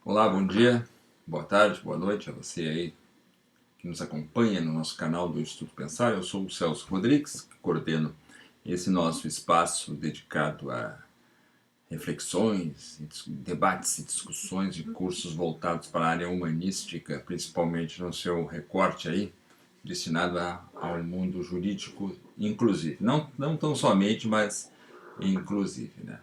Olá, bom dia, boa tarde, boa noite a você aí que nos acompanha no nosso canal do Instituto Pensar. Eu sou o Celso Rodrigues, que coordeno esse nosso espaço dedicado a reflexões, debates e discussões de cursos voltados para a área humanística, principalmente no seu recorte aí, destinado ao mundo jurídico inclusive. Não tão somente, mas inclusive, né?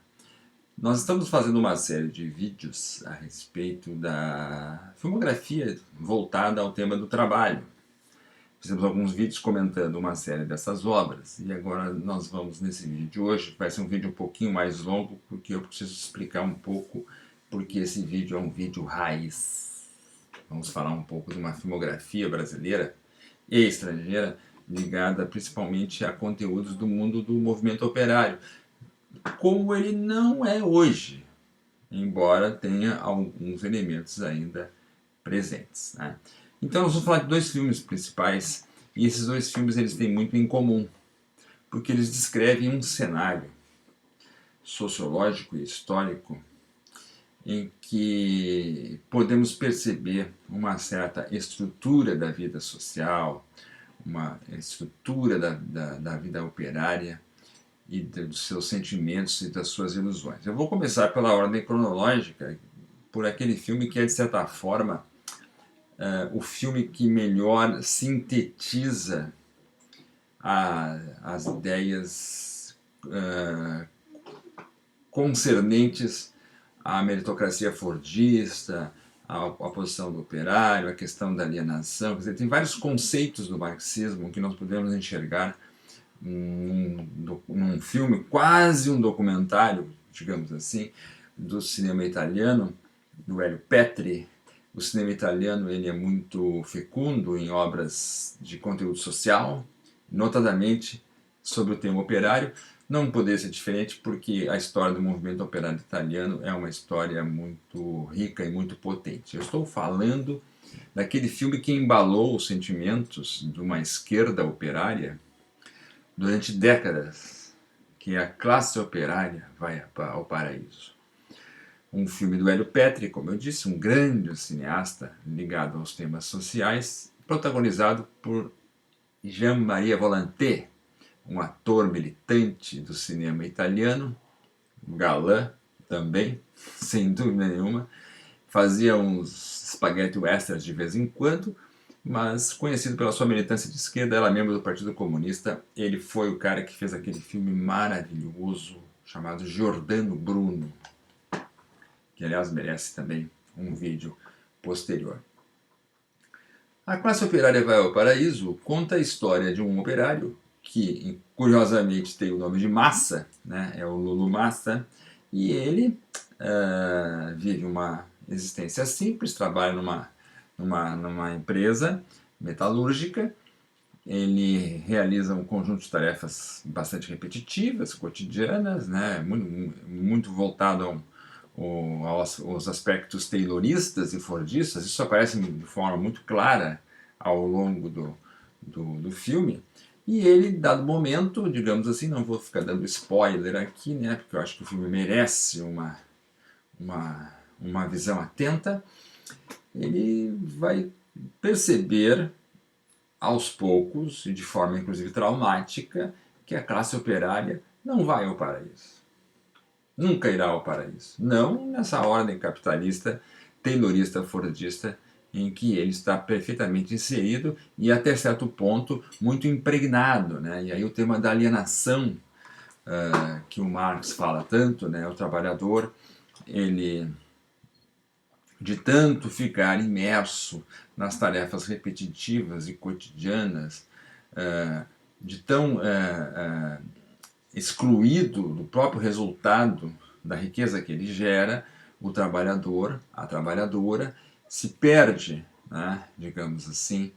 Nós estamos fazendo uma série de vídeos a respeito da filmografia voltada ao tema do trabalho. Fizemos alguns vídeos comentando uma série dessas obras e agora nós vamos nesse vídeo de hoje. Vai ser um vídeo um pouquinho mais longo porque eu preciso explicar um pouco porque esse vídeo é um vídeo raiz. Vamos falar um pouco de uma filmografia brasileira e estrangeira ligada principalmente a conteúdos do mundo do movimento operário, como ele não é hoje, embora tenha alguns elementos ainda presentes, né? Então nós vamos falar de dois filmes principais, e esses dois filmes eles têm muito em comum, porque eles descrevem um cenário sociológico e histórico em que podemos perceber uma certa estrutura da vida social, uma estrutura da vida operária, e dos seus sentimentos e das suas ilusões. Eu vou começar pela ordem cronológica, por aquele filme que é, de certa forma, o filme que melhor sintetiza as ideias concernentes à meritocracia fordista, a posição do operário, a questão da alienação. Quer dizer, tem vários conceitos do marxismo que nós podemos enxergar num filme, quase um documentário, digamos assim, do cinema italiano, do Hélio Petri. O cinema italiano ele é muito fecundo em obras de conteúdo social, notadamente sobre o tema operário. Não poderia ser diferente porque a história do movimento operário italiano é uma história muito rica e muito potente. Eu estou falando daquele filme que embalou os sentimentos de uma esquerda operária durante décadas, que a classe operária vai ao paraíso. Um filme do Hélio Petri, como eu disse, um grande cineasta ligado aos temas sociais, protagonizado por Jean-Marie Volonté, um ator militante do cinema italiano, um galã também, sem dúvida nenhuma. Fazia uns spaghetti westerns de vez em quando, mas conhecido pela sua militância de esquerda, ela é membro do Partido Comunista. Ele foi o cara que fez aquele filme maravilhoso chamado Giordano Bruno, que aliás merece também um vídeo posterior. A Classe Operária Vai ao Paraíso conta a história de um operário que, curiosamente, tem o nome de Massa, né? É o Lulu Massa, e ele vive uma existência simples, trabalha numa empresa metalúrgica. Ele realiza um conjunto de tarefas bastante repetitivas, cotidianas, né? Muito voltado aos aspectos tayloristas e fordistas. Isso aparece de forma muito clara ao longo do filme. E ele, dado momento, digamos assim, não vou ficar dando spoiler aqui, né, porque eu acho que o filme merece uma visão atenta, ele vai perceber aos poucos, e de forma inclusive traumática, que a classe operária não vai ao paraíso. Nunca irá ao paraíso. Não nessa ordem capitalista, taylorista, fordista, em que ele está perfeitamente inserido e até certo ponto muito impregnado, né? E aí o tema da alienação, que o Marx fala tanto, né? O trabalhador, ele, de tanto ficar imerso nas tarefas repetitivas e cotidianas, de tão excluído do próprio resultado da riqueza que ele gera, o trabalhador, a trabalhadora, se perde, né, digamos assim,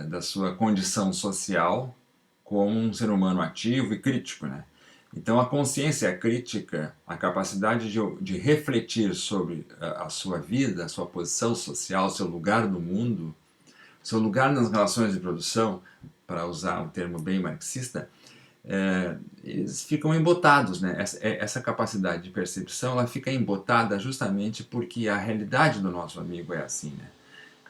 da sua condição social como um ser humano ativo e crítico, né? Então a consciência crítica, a capacidade de refletir sobre a sua vida, a sua posição social, seu lugar no mundo, seu lugar nas relações de produção, para usar um termo bem marxista, eles ficam embotados, né? Essa capacidade de percepção, ela fica embotada justamente porque a realidade do nosso amigo é assim, né?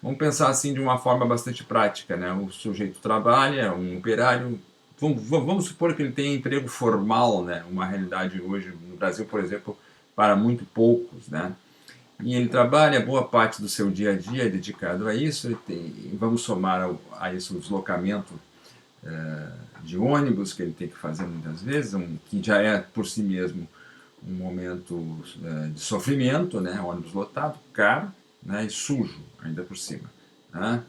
Vamos pensar assim de uma forma bastante prática, né? O sujeito trabalha, um operário, vamos supor que ele tenha emprego formal, né? Uma realidade hoje no Brasil, por exemplo, para muito poucos, né? E ele trabalha, boa parte do seu dia a dia é dedicado a isso, e vamos somar a isso o deslocamento de ônibus que ele tem que fazer muitas vezes, que já é por si mesmo um momento de sofrimento, né? Ônibus lotado, caro, né? E sujo ainda por cima, né?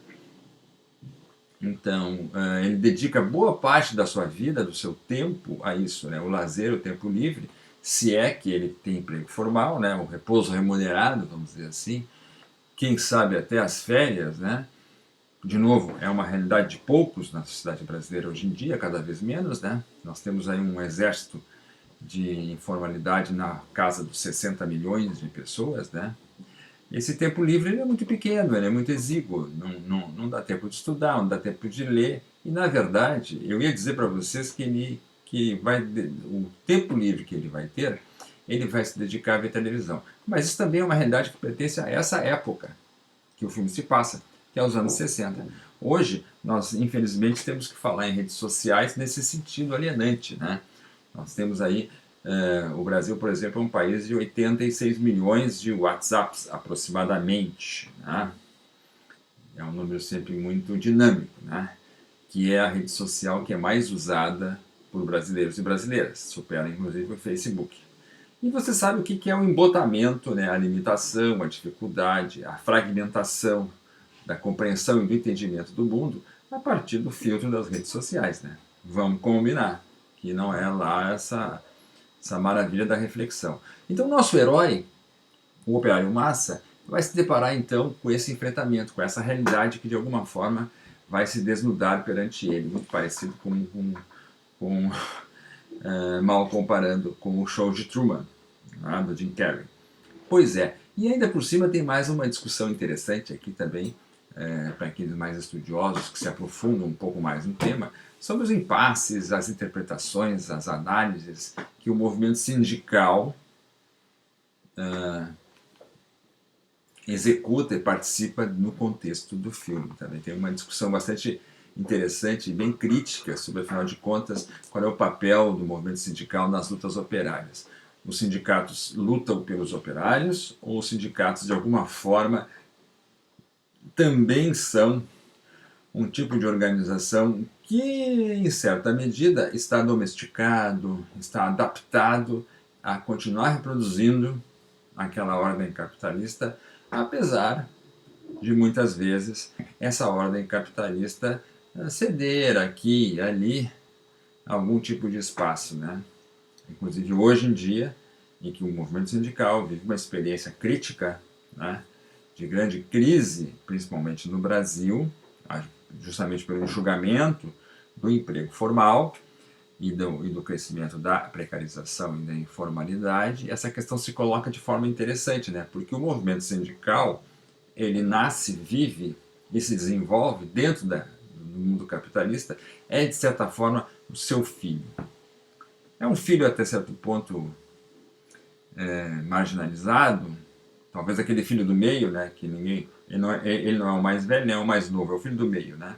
Então, ele dedica boa parte da sua vida, do seu tempo a isso, né? O lazer, o tempo livre, se é que ele tem emprego formal, né? O repouso remunerado, vamos dizer assim, quem sabe até as férias, né? De novo, é uma realidade de poucos na sociedade brasileira hoje em dia, cada vez menos, né? Nós temos aí um exército de informalidade na casa dos 60 milhões de pessoas, né? Esse tempo livre ele é muito pequeno, ele é muito exíguo, não dá tempo de estudar, não dá tempo de ler, e na verdade, eu ia dizer para vocês o tempo livre que ele vai ter, ele vai se dedicar a ver televisão. Mas isso também é uma realidade que pertence a essa época que o filme se passa, que é os anos 60. Hoje, nós infelizmente temos que falar em redes sociais nesse sentido alienante, né? Nós temos aí, o Brasil, por exemplo, é um país de 86 milhões de WhatsApps, aproximadamente, né? É um número sempre muito dinâmico, né? Que é a rede social que é mais usada por brasileiros e brasileiras, supera inclusive o Facebook. E você sabe o que é o embotamento, né? A limitação, a dificuldade, a fragmentação da compreensão e do entendimento do mundo a partir do filtro das redes sociais, né? Vamos combinar que não é lá essa maravilha da reflexão. Então, nosso herói, o operário massa, vai se deparar então com esse enfrentamento, com essa realidade que de alguma forma vai se desnudar perante ele, muito parecido com mal comparando com o show de Truman, né, do Jim Carrey. Pois é, e ainda por cima tem mais uma discussão interessante aqui também, para aqueles mais estudiosos que se aprofundam um pouco mais no tema, sobre os impasses, as interpretações, as análises que o movimento sindical executa e participa no contexto do filme. Também tem uma discussão bastante interessante e bem crítica sobre, afinal de contas, qual é o papel do movimento sindical nas lutas operárias. Os sindicatos lutam pelos operários ou os sindicatos, de alguma forma, também são um tipo de organização que, em certa medida, está domesticado, está adaptado a continuar reproduzindo aquela ordem capitalista, apesar de muitas vezes essa ordem capitalista ceder aqui e ali algum tipo de espaço, né? Inclusive hoje em dia, em que o movimento sindical vive uma experiência crítica, né, de grande crise, principalmente no Brasil, justamente pelo enxugamento do emprego formal e do crescimento da precarização e da informalidade, essa questão se coloca de forma interessante, né? Porque o movimento sindical, ele nasce, vive e se desenvolve dentro do mundo capitalista, é de certa forma o seu filho. É um filho até certo ponto marginalizado, talvez aquele filho do meio, né? Que ele não é o mais velho nem é o mais novo, é o filho do meio, né?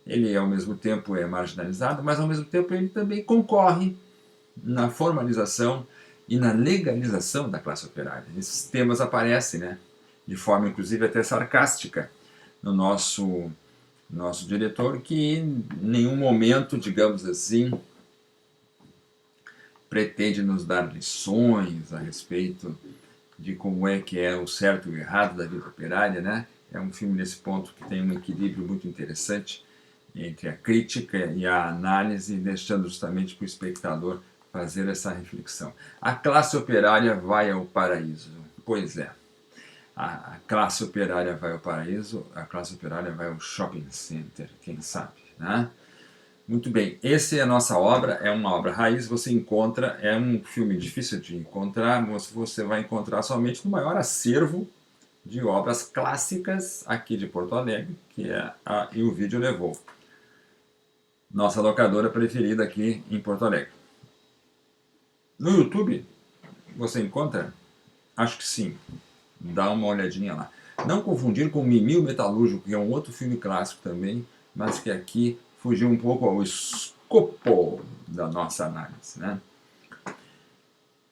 Ele ao mesmo tempo é marginalizado, mas ao mesmo tempo ele também concorre na formalização e na legalização da classe operária. Esses temas aparecem, né, de forma inclusive até sarcástica no nosso diretor, que em nenhum momento, digamos assim, pretende nos dar lições a respeito de como é que é o certo e o errado da vida operária, né? É um filme nesse ponto que tem um equilíbrio muito interessante entre a crítica e a análise, deixando justamente para o espectador fazer essa reflexão. A classe operária vai ao paraíso. Pois é, a classe operária vai ao paraíso, a classe operária vai ao shopping center, quem sabe, né? Muito bem, essa é a nossa obra, é uma obra raiz, você encontra, é um filme difícil de encontrar, mas você vai encontrar somente no maior acervo de obras clássicas aqui de Porto Alegre, que é a E o Vídeo Levou. nossa locadora preferida aqui em Porto Alegre. No YouTube, você encontra? Acho que sim. Dá uma olhadinha lá. Não confundir com Mimi o Metalúrgico, que é um outro filme clássico também, mas que aqui fugiu um pouco ao escopo da nossa análise, né?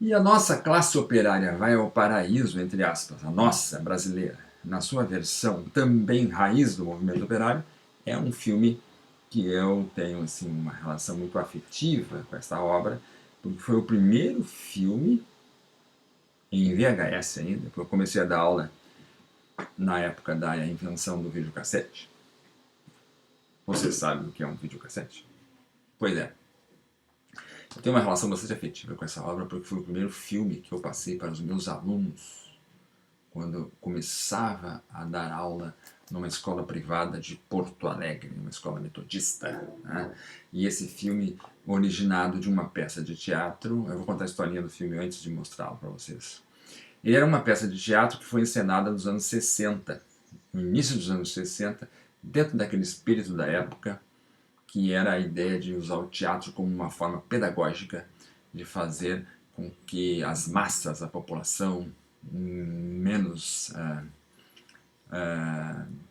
E a nossa classe operária vai ao paraíso, entre aspas, a nossa brasileira, na sua versão também raiz do movimento operário, é um filme que eu tenho assim, uma relação muito afetiva com essa obra, porque foi o primeiro filme em VHS ainda, porque eu comecei a dar aula na época da invenção do videocassete. Você sabe o que é um videocassete? Pois é. Eu tenho uma relação bastante afetiva com essa obra, porque foi o primeiro filme que eu passei para os meus alunos quando eu começava a dar aula numa escola privada de Porto Alegre, uma escola metodista, né? E esse filme, originado de uma peça de teatro, eu vou contar a historinha do filme antes de mostrá-lo para vocês. Ele era uma peça de teatro que foi encenada nos anos 60, no início dos anos 60, dentro daquele espírito da época, que era a ideia de usar o teatro como uma forma pedagógica de fazer com que as massas, a população menos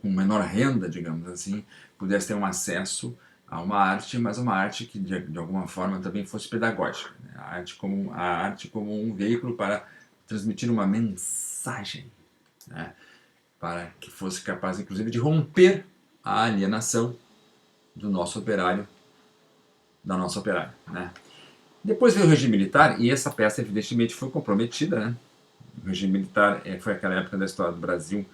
com menor renda, digamos assim, pudesse ter um acesso a uma arte, mas uma arte que de alguma forma também fosse pedagógica, né? A arte como um veículo para transmitir uma mensagem, né? Para que fosse capaz, inclusive, de romper a alienação do nosso operário, da nossa operária, né? Depois veio o regime militar e essa peça evidentemente foi comprometida, né? O regime militar foi aquela época da história do Brasil,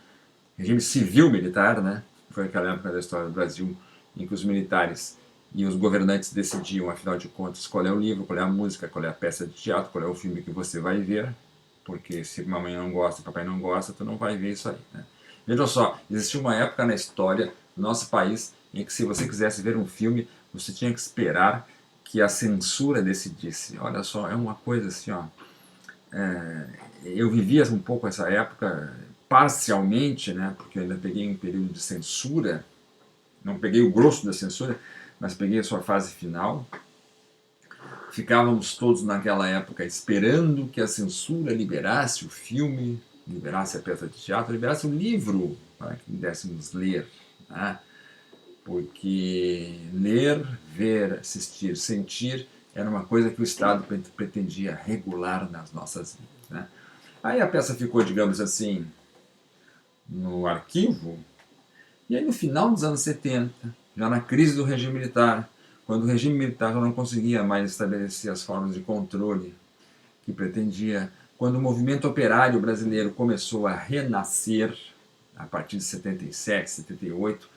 regime civil-militar, né? Foi aquela época da história do Brasil em que os militares e os governantes decidiam, afinal de contas, qual é o livro, qual é a música, qual é a peça de teatro, qual é o filme que você vai ver, porque se mamãe não gosta, papai não gosta, tu não vai ver isso aí, né? Veja só, existia uma época na história do nosso país em que se você quisesse ver um filme, você tinha que esperar que a censura decidisse. Olha só, é uma coisa assim, ó. Eu vivia um pouco essa época parcialmente, né, porque eu ainda peguei um período de censura, não peguei o grosso da censura, mas peguei a sua fase final. Ficávamos todos naquela época esperando que a censura liberasse o filme, liberasse a peça de teatro, liberasse o livro para que pudéssemos ler, né? Porque ler, ver, assistir, sentir era uma coisa que o Estado pretendia regular nas nossas vidas, né? Aí a peça ficou, digamos assim, no arquivo, e aí no final dos anos 70, já na crise do regime militar, quando o regime militar já não conseguia mais estabelecer as formas de controle que pretendia, quando o movimento operário brasileiro começou a renascer, a partir de 77, 78,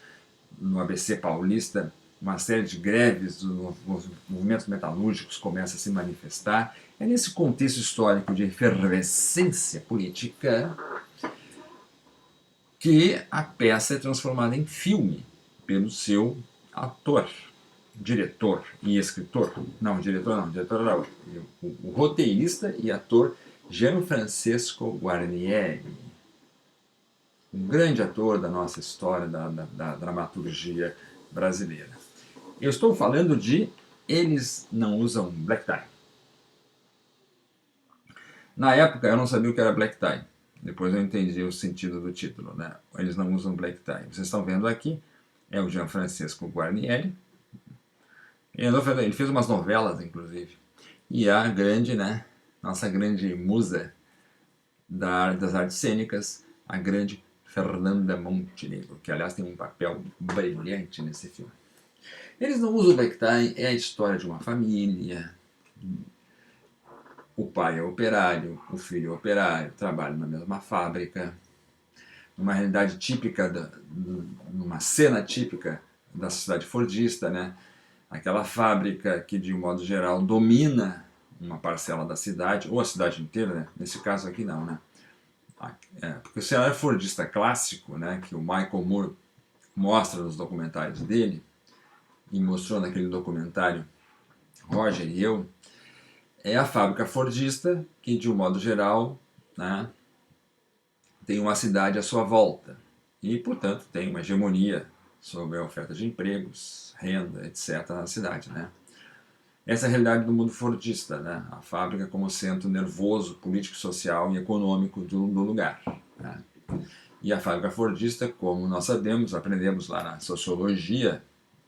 no ABC paulista, uma série de greves dos movimentos metalúrgicos começa a se manifestar. É nesse contexto histórico de efervescência política que a peça é transformada em filme pelo seu ator, diretor e escritor. Não, diretor não, diretor era o roteirista e ator Gianfrancesco Guarnieri, um grande ator da nossa história, da dramaturgia brasileira. Eu estou falando de Eles Não Usam Black Tie. Na época eu não sabia o que era black tie. Depois eu entendi o sentido do título, né? Eles não usam black tie. Vocês estão vendo aqui, é o Gianfrancesco Guarnieri. Ele fez umas novelas, inclusive. E a grande, né? Nossa grande musa das artes cênicas, a grande Fernanda Montenegro, que aliás tem um papel brilhante nesse filme. Eles não usam black tie, é a história de uma família. O pai é operário, o filho é operário, trabalham na mesma fábrica, numa realidade típica, numa cena típica da sociedade fordista, né? Aquela fábrica que, de um modo geral, domina uma parcela da cidade, ou a cidade inteira, né? Nesse caso aqui não, né? Porque o cenário fordista clássico, né, que o Michael Moore mostra nos documentários dele, e mostrou naquele documentário Roger e eu, é a fábrica fordista que, de um modo geral, né, tem uma cidade à sua volta e, portanto, tem uma hegemonia sobre a oferta de empregos, renda, etc. na cidade, né? Essa é a realidade do mundo fordista, né? A fábrica como centro nervoso, político, social e econômico do lugar, né? E a fábrica fordista, como nós sabemos, aprendemos lá na sociologia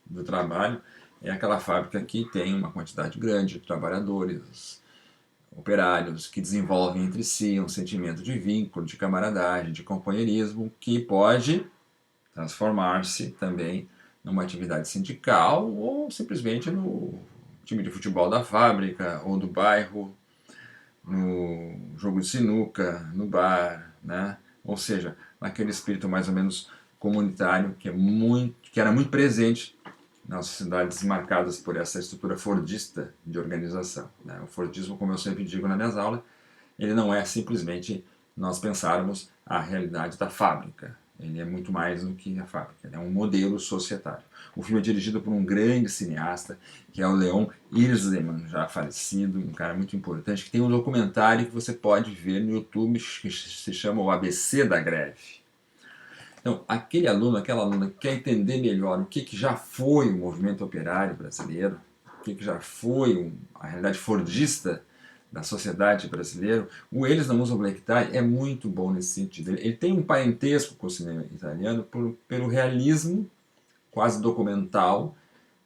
do trabalho, é aquela fábrica que tem uma quantidade grande de trabalhadores, operários, que desenvolvem entre si um sentimento de vínculo, de camaradagem, de companheirismo, que pode transformar-se também numa atividade sindical ou simplesmente no time de futebol da fábrica ou do bairro, no jogo de sinuca, no bar, né? Ou seja, naquele espírito mais ou menos comunitário que era muito presente nas sociedades marcadas por essa estrutura fordista de organização, né? O fordismo, como eu sempre digo nas minhas aulas, ele não é simplesmente nós pensarmos a realidade da fábrica. Ele é muito mais do que a fábrica, ele é um modelo societário. O filme é dirigido por um grande cineasta, que é o Leon Hirschman, já falecido, um cara muito importante, que tem um documentário que você pode ver no YouTube que se chama O ABC da Greve. Então, aquele aluno, aquela aluna que quer entender melhor o que já foi o movimento operário brasileiro, o que já foi a realidade fordista da sociedade brasileira, o Eles Não Usam Black Tie é muito bom nesse sentido. Ele tem um parentesco com o cinema italiano pelo realismo quase documental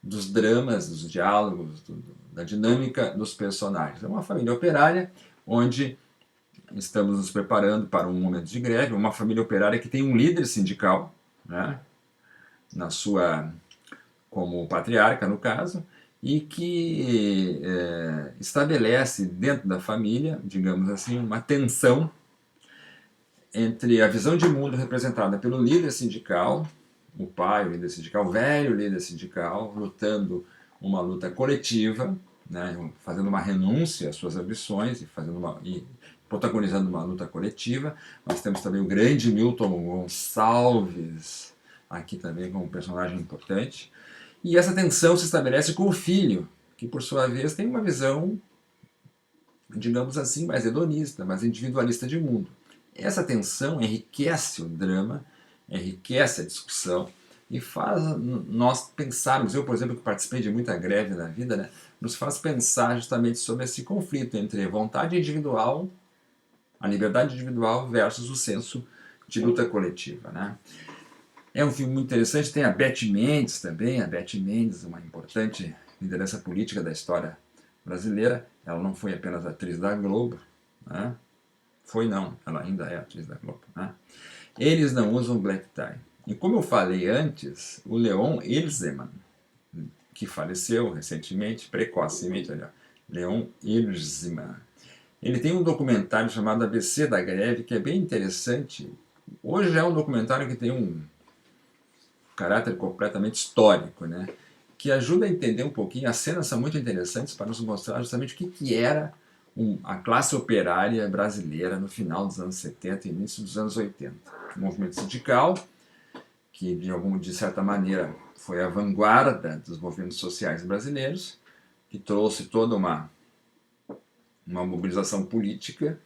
dos dramas, dos diálogos, da dinâmica dos personagens. É uma família operária onde estamos nos preparando para um momento de greve, uma família operária que tem um líder sindical, né, na sua, como patriarca no caso, e que estabelece dentro da família, digamos assim, uma tensão entre a visão de mundo representada pelo líder sindical, o pai, o líder sindical, o velho líder sindical, lutando uma luta coletiva, né, fazendo uma renúncia às suas ambições e protagonizando uma luta coletiva. Nós temos também o grande Milton Gonçalves, aqui também como um personagem importante. E essa tensão se estabelece com o filho, que por sua vez tem uma visão, digamos assim, mais hedonista, mais individualista de mundo. Essa tensão enriquece o drama, enriquece a discussão e faz nós pensarmos, eu por exemplo que participei de muita greve na vida, né, nos faz pensar justamente sobre esse conflito entre vontade individual, a liberdade individual versus o senso de luta coletiva, né? É um filme muito interessante, tem a Beth Mendes também, a Beth Mendes, uma importante liderança política da história brasileira. Ela não foi apenas atriz da Globo, né? Foi não, ela ainda é atriz da Globo, né? Eles não usam black tie. E como eu falei antes, o Leon Hirschman, que faleceu recentemente, precocemente, olha, Leon Hirschman, ele tem um documentário chamado ABC da Greve, que é bem interessante. Hoje é um documentário que tem um caráter completamente histórico, né? Que ajuda a entender um pouquinho, as cenas são muito interessantes para nos mostrar justamente o que era a classe operária brasileira no final dos anos 70 e início dos anos 80. O movimento sindical, que de certa maneira foi a vanguarda dos movimentos sociais brasileiros, que trouxe toda uma mobilização política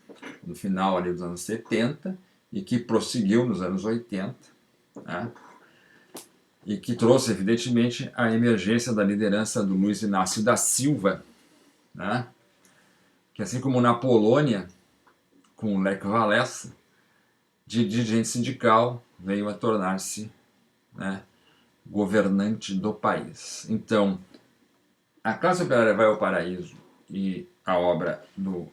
no final ali dos anos 70 e que prosseguiu nos anos 80, né? E que trouxe, evidentemente, a emergência da liderança do Luiz Inácio da Silva, né? Que assim como na Polônia, com o Lech Walesa, de dirigente sindical, veio a tornar-se, né, governante do país. Então, A Classe Operária Vai ao Paraíso e a obra do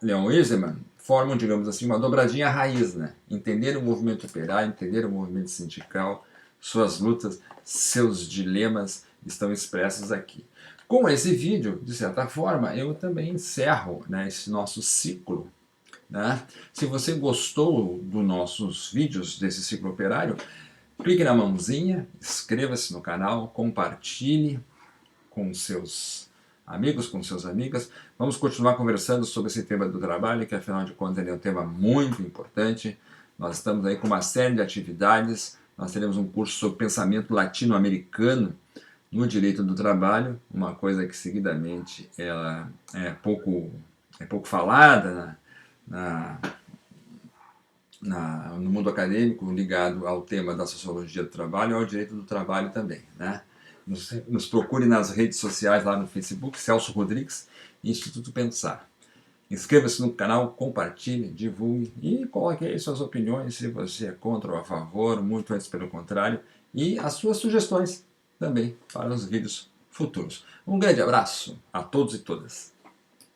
Leon Hirschman formam, digamos assim, uma dobradinha raiz, né? Entender o movimento operário, entender o movimento sindical, suas lutas, seus dilemas estão expressos aqui. Com esse vídeo, de certa forma, eu também encerro, né, esse nosso ciclo, né? Se você gostou dos nossos vídeos desse ciclo operário, clique na mãozinha, inscreva-se no canal, compartilhe com seus amigos, com suas amigas. Vamos continuar conversando sobre esse tema do trabalho, que afinal de contas ele é um tema muito importante. Nós estamos aí com uma série de atividades. Nós teremos um curso sobre pensamento latino-americano no direito do trabalho, uma coisa que seguidamente ela é pouco falada no mundo acadêmico ligado ao tema da sociologia do trabalho e ao direito do trabalho também, né? Nos procure nas redes sociais, lá no Facebook, Celso Rodrigues, Instituto Pensar. Inscreva-se no canal, compartilhe, divulgue e coloque aí suas opiniões, se você é contra ou a favor, muito antes pelo contrário, e as suas sugestões também para os vídeos futuros. Um grande abraço a todos e todas.